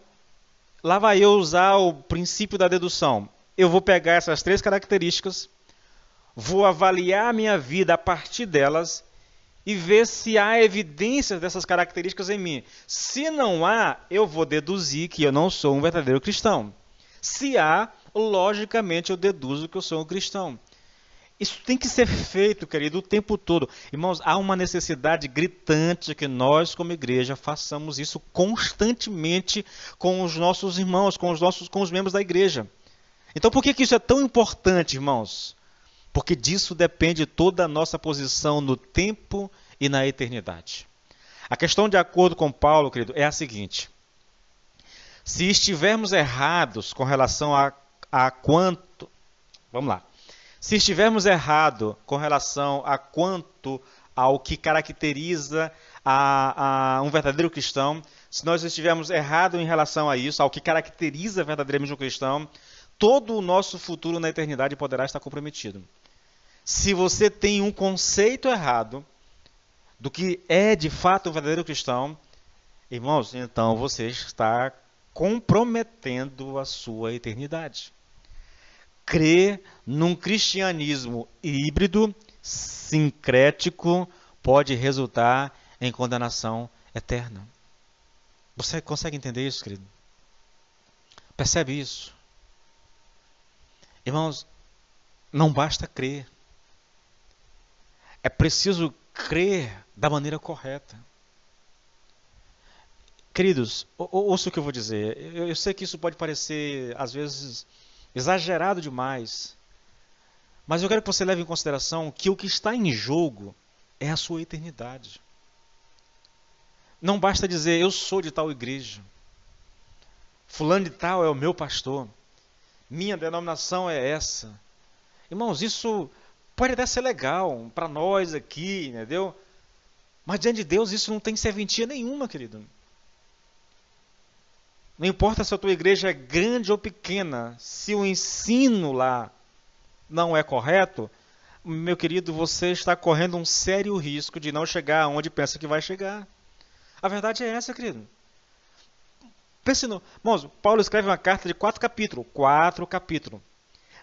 lá vai eu usar o princípio da dedução. Eu vou pegar essas três características, vou avaliar a minha vida a partir delas e ver se há evidências dessas características em mim. Se não há, eu vou deduzir que eu não sou um verdadeiro cristão. Se há, logicamente eu deduzo que eu sou um cristão. Isso tem que ser feito, querido, o tempo todo. Irmãos, há uma necessidade gritante que nós, como igreja, façamos isso constantemente com os nossos irmãos, com os membros da igreja. Então, por que isso é tão importante, irmãos? Porque disso depende toda a nossa posição no tempo e na eternidade. A questão, de acordo com Paulo, querido, é a seguinte. Se estivermos errados com relação a quanto... Vamos lá. Se estivermos errados com relação a quanto ao que caracteriza um verdadeiro cristão, se nós estivermos errados em relação a isso, ao que caracteriza verdadeiramente um cristão, todo o nosso futuro na eternidade poderá estar comprometido. Se você tem um conceito errado do que é de fato um verdadeiro cristão, irmãos, então você está comprometendo a sua eternidade. Crer num cristianismo híbrido, sincrético, pode resultar em condenação eterna. Você consegue entender isso, querido? Percebe isso? Irmãos, não basta crer. É preciso crer da maneira correta. Queridos, ouça o que eu vou dizer. Eu sei que isso pode parecer, às vezes, exagerado demais. Mas eu quero que você leve em consideração que o que está em jogo é a sua eternidade. Não basta dizer, eu sou de tal igreja. Fulano de tal é o meu pastor. Minha denominação é essa. Irmãos, isso pode até ser legal para nós aqui, entendeu? Mas diante de Deus isso não tem serventia nenhuma, querido. Não importa se a tua igreja é grande ou pequena, se o ensino lá não é correto, meu querido, você está correndo um sério risco de não chegar aonde pensa que vai chegar. A verdade é essa, querido. Pense no... Irmãos, Paulo escreve uma carta de 4 capítulos. 4 capítulos.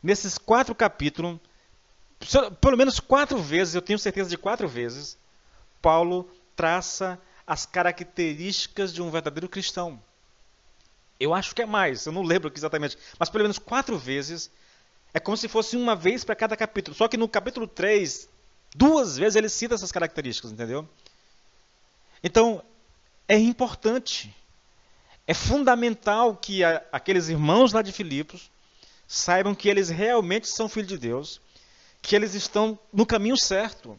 Nesses 4 capítulos, pelo menos 4 vezes, eu tenho certeza de 4 vezes, Paulo traça as características de um verdadeiro cristão. Eu acho que é mais, eu não lembro aqui exatamente, mas pelo menos 4 vezes. É como se fosse uma vez para cada capítulo. Só que no capítulo 3, 2 vezes ele cita essas características, entendeu? Então, é importante, é fundamental que aqueles irmãos lá de Filipos saibam que eles realmente são filhos de Deus, que eles estão no caminho certo.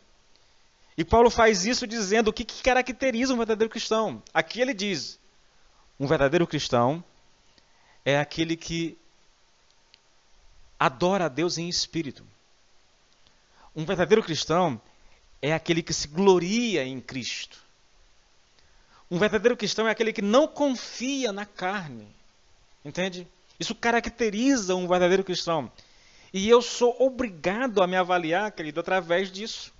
E Paulo faz isso dizendo o que caracteriza um verdadeiro cristão. Aqui ele diz, um verdadeiro cristão é aquele que adora a Deus em espírito. Um verdadeiro cristão é aquele que se gloria em Cristo. Um verdadeiro cristão é aquele que não confia na carne. Entende? Isso caracteriza um verdadeiro cristão. E eu sou obrigado a me avaliar, querido, através disso.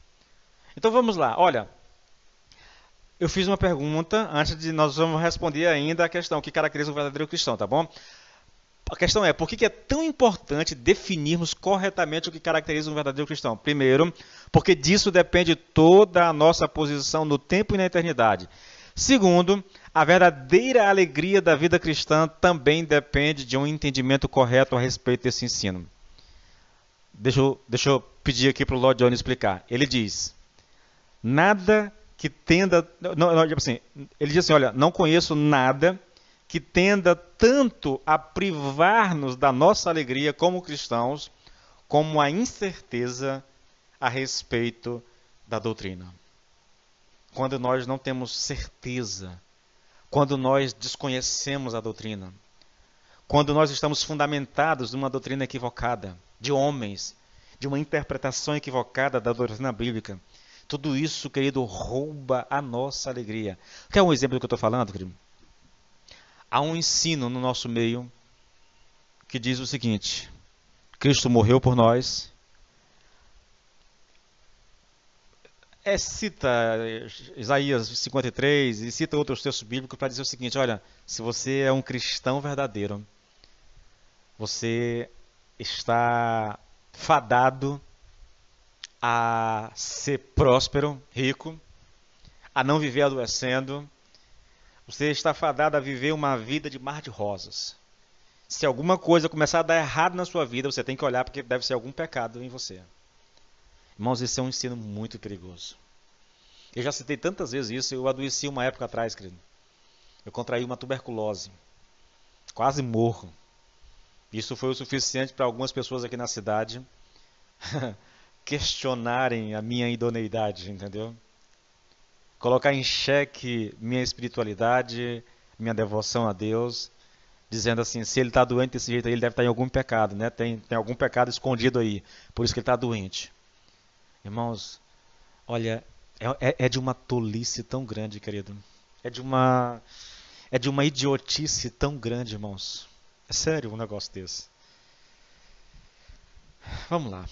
Então vamos lá. Olha, eu fiz uma pergunta, antes de nós vamos responder ainda a questão que caracteriza um verdadeiro cristão, tá bom? A questão é, por que é tão importante definirmos corretamente o que caracteriza um verdadeiro cristão? Primeiro, porque disso depende toda a nossa posição no tempo e na eternidade. Segundo, a verdadeira alegria da vida cristã também depende de um entendimento correto a respeito desse ensino. Deixa eu pedir aqui para o Lord John explicar. Ele diz, nada que tenda... ele diz assim, olha, não conheço nada que tenda tanto a privar-nos da nossa alegria como cristãos, como a incerteza a respeito da doutrina. Quando nós não temos certeza, quando nós desconhecemos a doutrina, quando nós estamos fundamentados numa doutrina equivocada, de homens, de uma interpretação equivocada da doutrina bíblica, tudo isso, querido, rouba a nossa alegria. Quer um exemplo do que eu estou falando, querido? Há um ensino no nosso meio que diz o seguinte, Cristo morreu por nós. Cita Isaías 53 e cita outros textos bíblicos para dizer o seguinte, olha, se você é um cristão verdadeiro, você está fadado a ser próspero, rico, a não viver adoecendo. Você está fadado a viver uma vida de mar de rosas. Se alguma coisa começar a dar errado na sua vida, você tem que olhar porque deve ser algum pecado em você. Irmãos, esse é um ensino muito perigoso. Eu já citei tantas vezes isso, eu adoeci uma época atrás, querido. Eu contraí uma tuberculose. Quase morro. Isso foi o suficiente para algumas pessoas aqui na cidade questionarem a minha idoneidade, entendeu? Colocar em xeque minha espiritualidade, minha devoção a Deus, dizendo assim, se ele está doente desse jeito aí, ele deve estar em algum pecado, né? Tem algum pecado escondido aí, por isso que ele está doente. Irmãos, olha, é de uma tolice tão grande, querido. É de uma idiotice tão grande, irmãos. É sério um negócio desse. Vamos lá.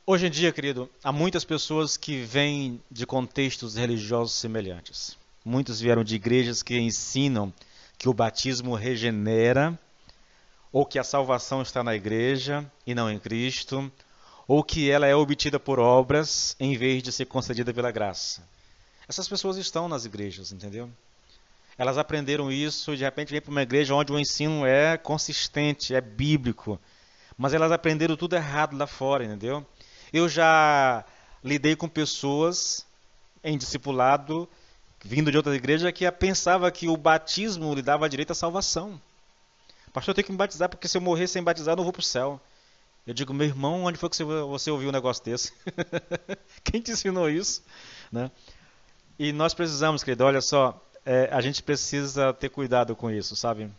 Hoje em dia, querido, há muitas pessoas que vêm de contextos religiosos semelhantes. Muitos vieram de igrejas que ensinam que o batismo regenera, ou que a salvação está na igreja e não em Cristo, ou que ela é obtida por obras em vez de ser concedida pela graça. Essas pessoas estão nas igrejas, entendeu? Elas aprenderam isso e de repente vêm para uma igreja onde o ensino é consistente, é bíblico, mas elas aprenderam tudo errado lá fora, entendeu? Eu já lidei com pessoas em discipulado, vindo de outra igreja, que pensava que o batismo lhe dava direito à salvação. Pastor, eu tenho que me batizar, porque se eu morrer sem batizar, eu não vou para o céu. Eu digo, meu irmão, onde foi que você ouviu um negócio desse? Quem te ensinou isso? Né? E nós precisamos, querido, olha só, a gente precisa ter cuidado com isso, sabe?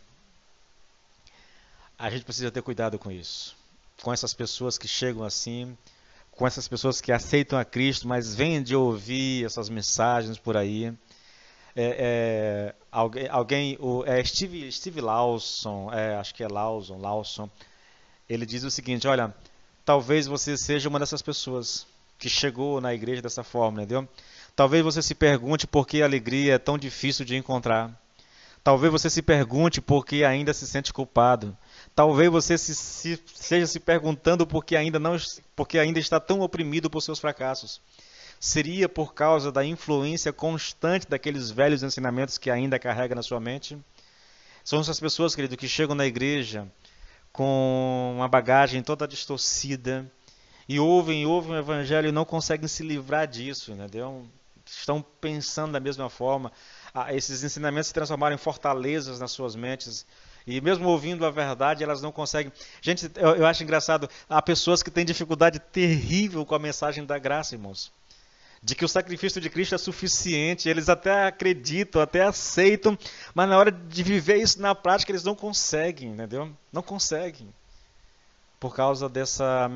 A gente precisa ter cuidado com isso. Com essas pessoas que chegam assim, com essas pessoas que aceitam a Cristo, mas vêm de ouvir essas mensagens por aí. Steve Lawson, acho que é Lawson, ele diz o seguinte, olha, talvez você seja uma dessas pessoas que chegou na igreja dessa forma, entendeu? Talvez você se pergunte por que a alegria é tão difícil de encontrar. Talvez você se pergunte por que ainda se sente culpado. Talvez você esteja se perguntando por que ainda está tão oprimido por seus fracassos. seria por causa da influência constante daqueles velhos ensinamentos que ainda carrega na sua mente? São essas pessoas, querido, que chegam na igreja com uma bagagem toda distorcida e ouvem o evangelho e não conseguem se livrar disso, entendeu? Estão pensando da mesma forma. Esses ensinamentos se transformaram em fortalezas nas suas mentes. E mesmo ouvindo a verdade, elas não conseguem. Gente, eu acho engraçado, há pessoas que têm dificuldade terrível com a mensagem da graça, irmãos. De que o sacrifício de Cristo é suficiente, eles até acreditam, até aceitam, mas na hora de viver isso na prática, eles não conseguem, entendeu? Não conseguem. Por causa dessa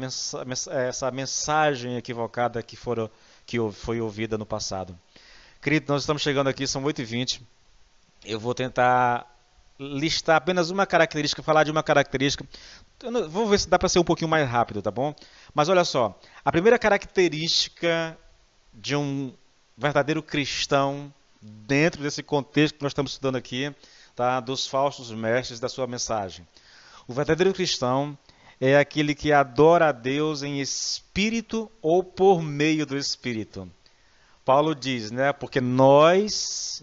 essa mensagem equivocada que foi ouvida no passado. Querido, nós estamos chegando aqui, são 8h20. Eu vou tentar listar apenas uma característica, falar de uma característica. Vou ver se dá para ser um pouquinho mais rápido, tá bom? Mas olha só, a primeira característica de um verdadeiro cristão, dentro desse contexto que nós estamos estudando aqui, tá? Dos falsos mestres da sua mensagem. O verdadeiro cristão é aquele que adora a Deus em espírito ou por meio do Espírito. Paulo diz, né? Porque nós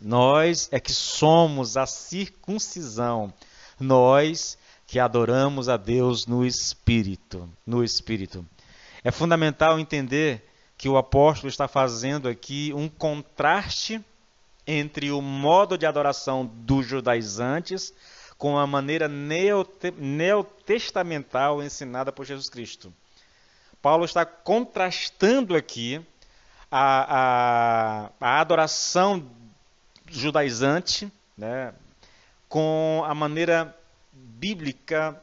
é que somos a circuncisão, nós que adoramos a Deus no Espírito, É fundamental entender que o apóstolo está fazendo aqui um contraste entre o modo de adoração dos judaizantes com a maneira neotestamental ensinada por Jesus Cristo. Paulo está contrastando aqui a adoração judaizante, né, com a maneira bíblica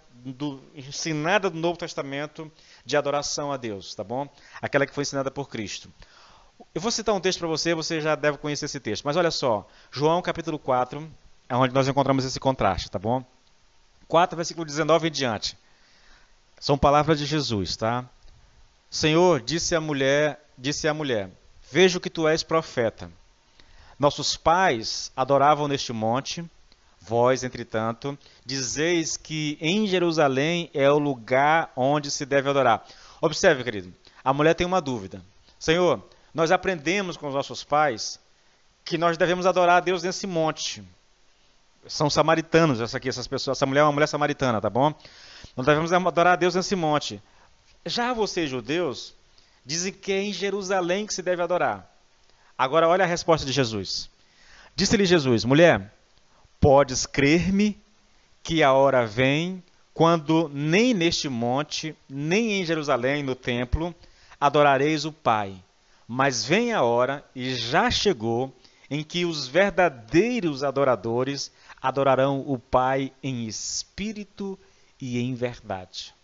ensinada do Novo Testamento de adoração a Deus, tá bom? Aquela que foi ensinada por Cristo. Eu vou citar um texto para você, você já deve conhecer esse texto, mas olha só, João capítulo 4, é onde nós encontramos esse contraste, tá bom? 4, versículo 19 em diante. São palavras de Jesus, tá? Senhor, disse a mulher, vejo que tu és profeta. Nossos pais adoravam neste monte, vós, entretanto, dizeis que em Jerusalém é o lugar onde se deve adorar. Observe, querido, a mulher tem uma dúvida. Senhor, nós aprendemos com os nossos pais que nós devemos adorar a Deus nesse monte. São samaritanos, essas pessoas. Essa mulher é uma mulher samaritana, tá bom? Nós devemos adorar a Deus nesse monte. Já vocês, judeus, dizem que é em Jerusalém que se deve adorar. Agora, olha a resposta de Jesus. Disse-lhe Jesus, mulher, podes crer-me que a hora vem quando nem neste monte, nem em Jerusalém, no templo, adorareis o Pai. Mas vem a hora, e já chegou, em que os verdadeiros adoradores adorarão o Pai em espírito e em verdade.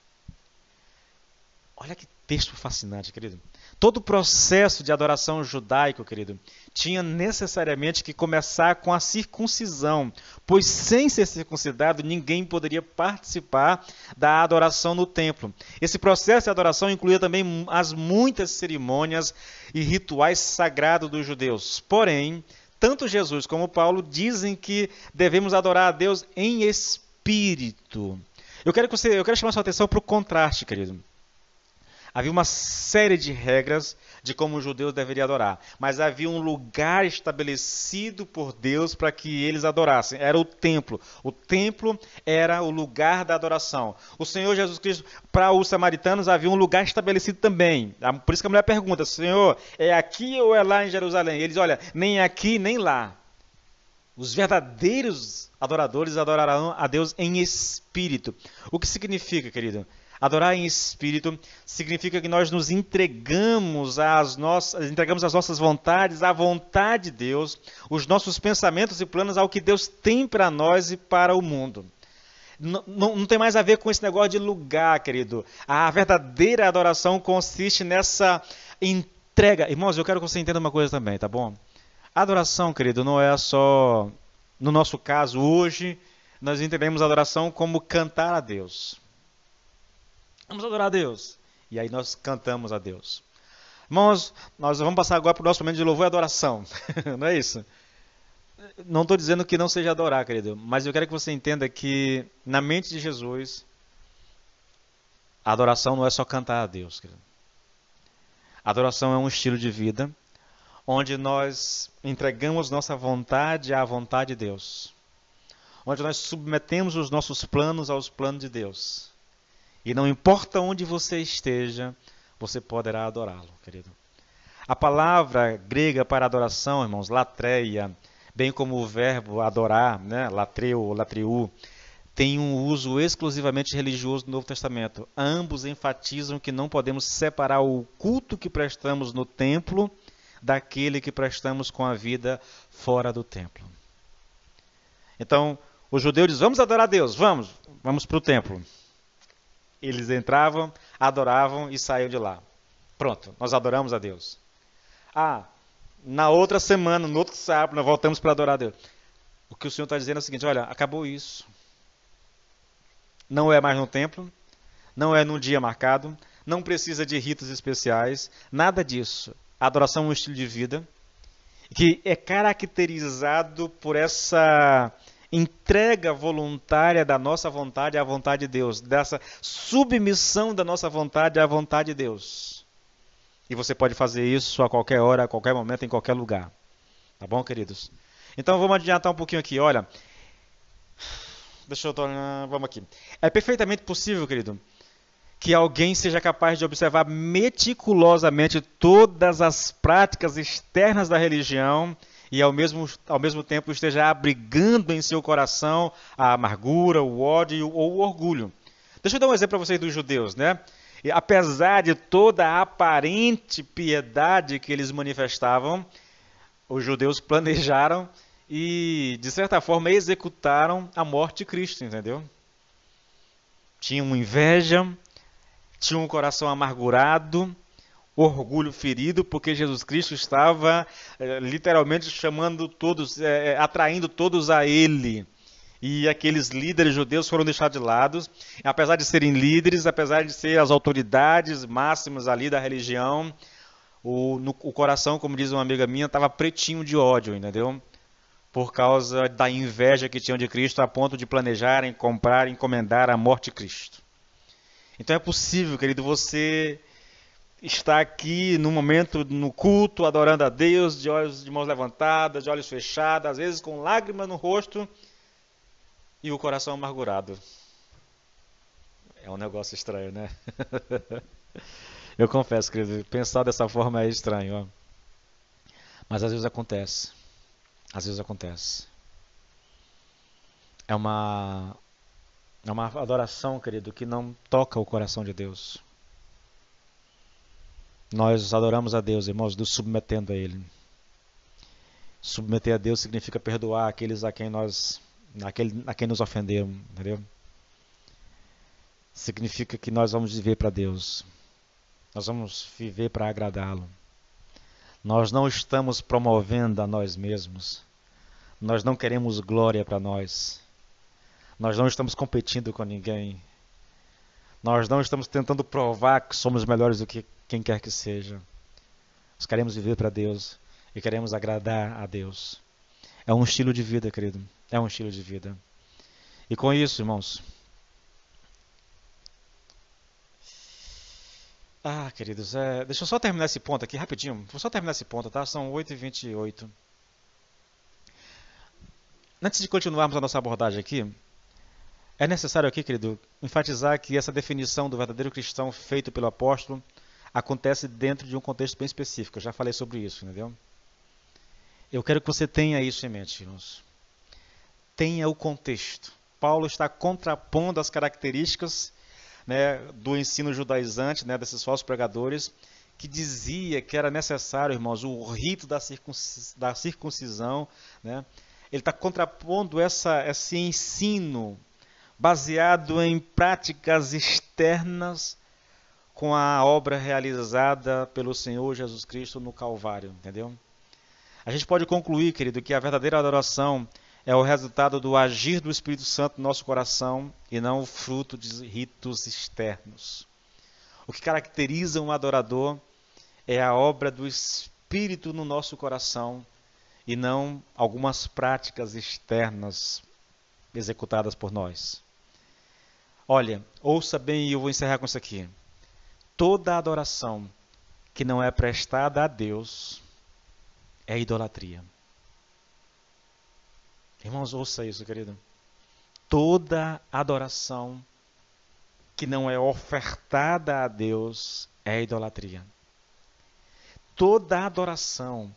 Olha que texto fascinante, querido. Todo o processo de adoração judaico, querido, tinha necessariamente que começar com a circuncisão, pois sem ser circuncidado, ninguém poderia participar da adoração no templo. Esse processo de adoração incluía também as muitas cerimônias e rituais sagrados dos judeus. Porém, tanto Jesus como Paulo dizem que devemos adorar a Deus em espírito. Eu quero chamar sua atenção para o contraste, querido. Havia uma série de regras de como os judeus deveriam adorar, mas havia um lugar estabelecido por Deus para que eles adorassem. Era o templo. O templo era o lugar da adoração. O Senhor Jesus Cristo, para os samaritanos, havia um lugar estabelecido também. Por isso que a mulher pergunta, Senhor, é aqui ou é lá em Jerusalém? Eles, olha, nem aqui nem lá. Os verdadeiros adoradores adorarão a Deus em espírito. O que significa, querido? Adorar em espírito significa que nós nos entregamos às nossas vontades, à vontade de Deus, os nossos pensamentos e planos ao que Deus tem para nós e para o mundo. Não tem mais a ver com esse negócio de lugar, querido. A verdadeira adoração consiste nessa entrega. Irmãos, eu quero que você entenda uma coisa também, tá bom? A adoração, querido, não é só, no nosso caso, hoje, nós entendemos a adoração como cantar a Deus. Vamos adorar a Deus. E aí nós cantamos a Deus. Irmãos, nós vamos passar agora para o nosso momento de louvor e adoração. Não é isso? Não estou dizendo que não seja adorar, querido. Mas eu quero que você entenda que, na mente de Jesus, a adoração não é só cantar a Deus, querido. A adoração é um estilo de vida. onde nós entregamos nossa vontade à vontade de Deus, onde nós submetemos os nossos planos aos planos de Deus. E não importa onde você esteja, você poderá adorá-lo, querido. A palavra grega para adoração, irmãos, latreia, bem como o verbo adorar, né, latreu ou latriu, tem um uso exclusivamente religioso no Novo Testamento. Ambos enfatizam que não podemos separar o culto que prestamos no templo daquele que prestamos com a vida fora do templo. Então, os judeus dizem, vamos adorar a Deus, vamos para o templo. Eles entravam, adoravam e saíam de lá. Pronto, nós adoramos a Deus. Na outra semana, no outro sábado, nós voltamos para adorar a Deus. O que o Senhor está dizendo é o seguinte, olha, acabou isso. Não é mais no templo, não é num dia marcado, não precisa de ritos especiais, nada disso. A adoração é um estilo de vida que é caracterizado por essa entrega voluntária da nossa vontade à vontade de Deus, dessa submissão da nossa vontade à vontade de Deus. E você pode fazer isso a qualquer hora, a qualquer momento, em qualquer lugar. Tá bom, queridos? Então vamos adiantar um pouquinho aqui, olha. Vamos aqui. É perfeitamente possível, querido, que alguém seja capaz de observar meticulosamente todas as práticas externas da religião e ao mesmo tempo esteja abrigando em seu coração a amargura, o ódio ou o orgulho. Deixa eu dar um exemplo para vocês dos judeus, né? E, apesar de toda a aparente piedade que eles manifestavam, os judeus planejaram e, de certa forma, executaram a morte de Cristo, entendeu? Tinham inveja, tinham um coração amargurado, orgulho ferido, porque Jesus Cristo estava literalmente chamando todos, atraindo todos a Ele. E aqueles líderes judeus foram deixados de lado, apesar de serem líderes, apesar de serem as autoridades máximas ali da religião, o coração, como diz uma amiga minha, estava pretinho de ódio, entendeu? Por causa da inveja que tinham de Cristo, a ponto de planejarem, comprar, encomendar a morte de Cristo. Então é possível, querido, você estar aqui no momento, no culto, adorando a Deus, de mãos levantadas, de olhos fechados, às vezes com lágrimas no rosto e o coração amargurado. É um negócio estranho, né? Eu confesso, querido, pensar dessa forma é estranho, ó. Mas às vezes acontece. Às vezes acontece. É uma adoração, querido, que não toca o coração de Deus. Nós adoramos a Deus, irmãos, nos submetendo a Ele. Submeter a Deus significa perdoar aqueles a quem nos ofenderam, entendeu? Significa que nós vamos viver para Deus. Nós vamos viver para agradá-lo. Nós não estamos promovendo a nós mesmos. Nós não queremos glória para nós. Nós não estamos competindo com ninguém. Nós não estamos tentando provar que somos melhores do que quem quer que seja. Nós queremos viver para Deus e queremos agradar a Deus. É um estilo de vida, querido. É um estilo de vida. E com isso, irmãos... queridos, deixa eu só terminar esse ponto aqui, rapidinho. Vou só terminar esse ponto, tá? São 8h28. Antes de continuarmos a nossa abordagem aqui, é necessário aqui, querido, enfatizar que essa definição do verdadeiro cristão feito pelo apóstolo acontece dentro de um contexto bem específico. Eu já falei sobre isso, entendeu? Eu quero que você tenha isso em mente, irmãos. Tenha o contexto. Paulo está contrapondo as características, né, do ensino judaizante, né, desses falsos pregadores, que dizia que era necessário, irmãos, o rito da circuncisão, né? Ele está contrapondo esse ensino baseado em práticas externas com a obra realizada pelo Senhor Jesus Cristo no Calvário, entendeu? A gente pode concluir, querido, que a verdadeira adoração é o resultado do agir do Espírito Santo no nosso coração e não o fruto de ritos externos. O que caracteriza um adorador é a obra do Espírito no nosso coração e não algumas práticas externas executadas por nós. Olha, ouça bem e eu vou encerrar com isso aqui. Toda adoração que não é prestada a Deus é idolatria. Irmãos, ouça isso, querido. Toda adoração que não é ofertada a Deus é idolatria. Toda adoração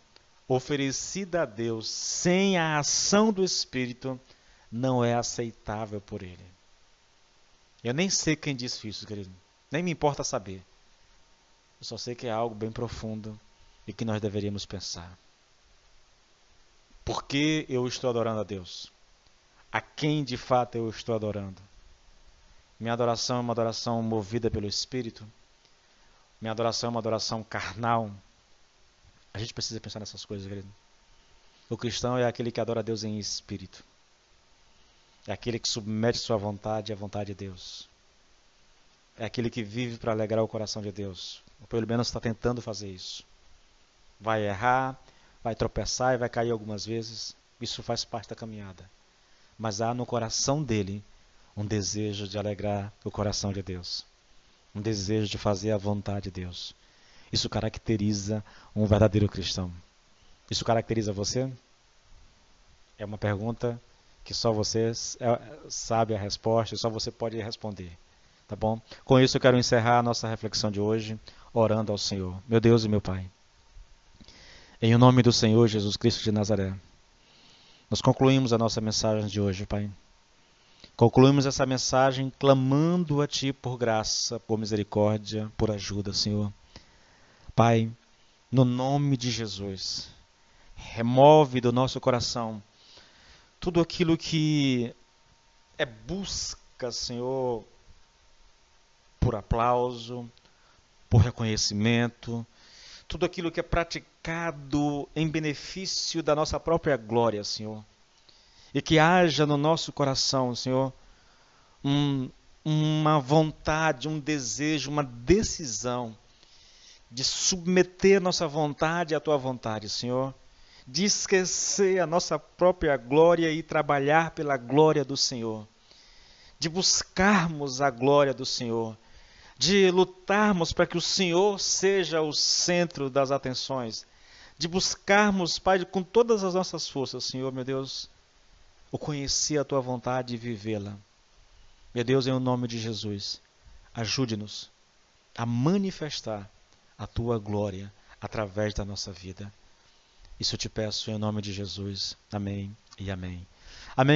oferecida a Deus sem a ação do Espírito não é aceitável por Ele. Eu nem sei quem disse isso, querido. Nem me importa saber. Eu só sei que é algo bem profundo e que nós deveríamos pensar. Por que eu estou adorando a Deus? A quem de fato eu estou adorando? Minha adoração é uma adoração movida pelo Espírito? Minha adoração é uma adoração carnal? A gente precisa pensar nessas coisas, querido. O cristão é aquele que adora a Deus em espírito. É aquele que submete sua vontade à vontade de Deus. É aquele que vive para alegrar o coração de Deus. Ou pelo menos está tentando fazer isso. Vai errar, vai tropeçar e vai cair algumas vezes. Isso faz parte da caminhada. Mas há no coração dele um desejo de alegrar o coração de Deus. Um desejo de fazer a vontade de Deus. Isso caracteriza um verdadeiro cristão. Isso caracteriza você? É uma pergunta que só você sabe a resposta e só você pode responder. Tá bom? Com isso eu quero encerrar a nossa reflexão de hoje, orando ao Senhor. Meu Deus e meu Pai, em o nome do Senhor Jesus Cristo de Nazaré, nós concluímos a nossa mensagem de hoje, Pai. Concluímos essa mensagem clamando a Ti por graça, por misericórdia, por ajuda, Senhor. Pai, no nome de Jesus, remove do nosso coração tudo aquilo que é busca, Senhor, por aplauso, por reconhecimento, tudo aquilo que é praticado em benefício da nossa própria glória, Senhor. E que haja no nosso coração, Senhor, uma vontade, um desejo, uma decisão de submeter nossa vontade à Tua vontade, Senhor. De esquecer a nossa própria glória e trabalhar pela glória do Senhor. De buscarmos a glória do Senhor. De lutarmos para que o Senhor seja o centro das atenções. De buscarmos, Pai, com todas as nossas forças, Senhor, meu Deus, o conhecer a Tua vontade e vivê-la. Meu Deus, em o nome de Jesus, ajude-nos a manifestar a Tua glória através da nossa vida. Isso eu te peço em nome de Jesus. Amém e amém. Amém.